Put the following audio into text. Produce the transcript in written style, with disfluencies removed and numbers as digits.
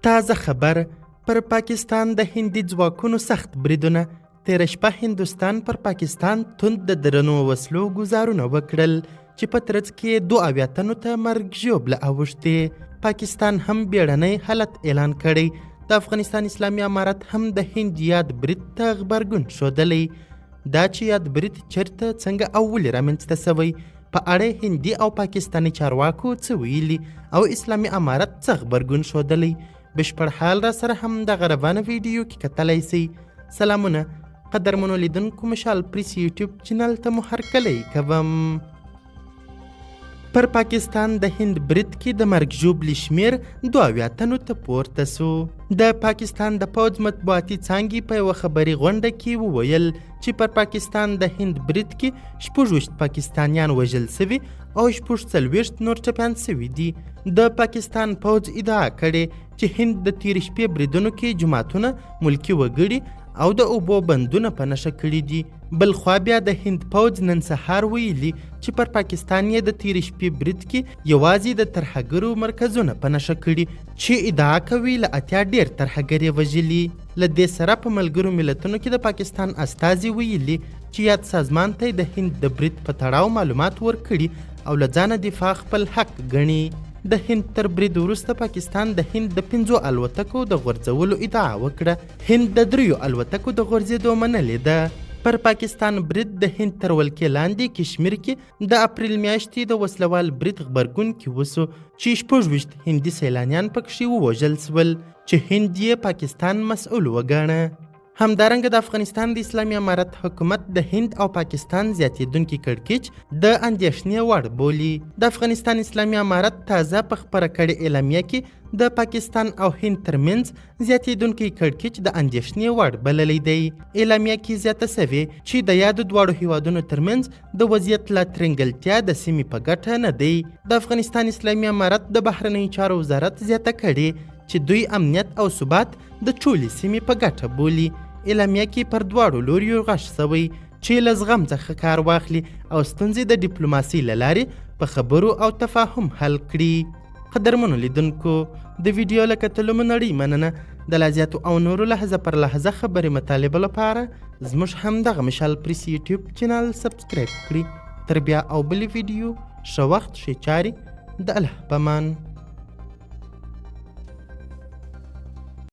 تازه خبر پر پاکستان د هندي ځواکونو سخت بریدونه تېره شپه هندوستان پر پاکستان توند د درنو وسلو ګزارونه وکړل چې په ترڅ کې 72 تنو ته مرګ ژوبله اوښتې. پاکستان هم بیړنی حالت اعلان کړی. د افغانستان اسلامي امارت هم د هند یاد برید ته غبرګون ښودلی. دا چې یاد برید چیرته څنګه او ولې رامنځته سوی په اړه هندي او پاکستاني چارواکو څه ویلي او اسلامي امارت څه غبرګون ښودلی، بشپړ حال را سره هم دغه روانه ویډیو کې کتلی سئ. سلامونه قدرمنو لیدونکو، مشال پریس یوټیوب چینل ته مو هرکلی کوم. پر پاکستان د هند برید کې د مرګ ژوبلې شمیر 72 تنو ته پورته سو. د پاکستان د پوځ مطبوعاتي څانګې په یوه خبري غونډه کې وویل چې پر پاکستان د هند برید کې 26 پاکستانیان وژل سوي او 46 نور ټپیان سوي دي. د پاکستان پوځ ادعا کړې چې هند د تېرې شپې بریدونو کې جماعتونه، ملکي وګړي او د اوبو بندونه په نښه کړي دي. بلخوا بیا د هند پوځ نن سهار ویلي چې پر پاکستان یې د تېرې شپې برید کې یوازې د ترهګرو مرکزونه په نښه کړي چې ادعا کوي له 80 ډېر ترهګر یې وژلي. له دې سره په ملګرو ملتونو کې د پاکستان استازي ویلي چې یاد سازمان ته د هند د برید په تړاو معلومات ورکړي او له ځانه دفاع خپل حق ګڼي. د هند تر برید وروسته پاکستان د هند د 5 الوتکو د غورځولو ادعا وکړه. هند د 3 الوتکو د غورځېدو منلې ده. پر پاکستان برید د هند تر ولکې لاندې کشمیر کې د اپریل میاشتې د وسلوال برید غبرګون کې وسو چې 26 هندي سیلانیان پکښې ووژل سول چې هند یې پاکستان مسؤل وګاڼه. همدارنګه د افغانستان د اسلامي امارت حکومت د هند او پاکستان زیاتېدونکي کړکېچ د اندېښنې وړ بولي. د افغانستان اسلامي امارت تازه په خپره کړې اعلامیه کې د پاکستان او هند ترمنځ زیاتېدونکي کړکېچ د اندېښنې وړ بللی دی. اعلامیه کې زیاته سوې چې د یادو دواړو هیوادونو ترمنځ د وضعیت لا ترنګلتیا د سیمې په ګټه نه دی. د افغانستان اسلامي امارت د بهرنیو چارو وزارت زیاته کړې چې دوی امنیت او ثبات د ټولې سیمې په ګټه بولي. اعلامیه کې پر دواړو لوریو غږ سوی چې له زغم څخه کار واخلي او ستونزې د ډیپلوماسۍ له لارې په خبرو او تفاهم حل کړي. قدرمنو لیدونکو، د ویډیو له کتلو مو نړۍ مننه. د لا زیاتو او نورو لحظه پر لحظه خبرې مطالبه لپاره زموږ همدغه مشال پریس یوټیوب چینل سبسکرایب کړي. تر بیا او بلې ویډیو ښه وخت ښې چارې. د الله په امان.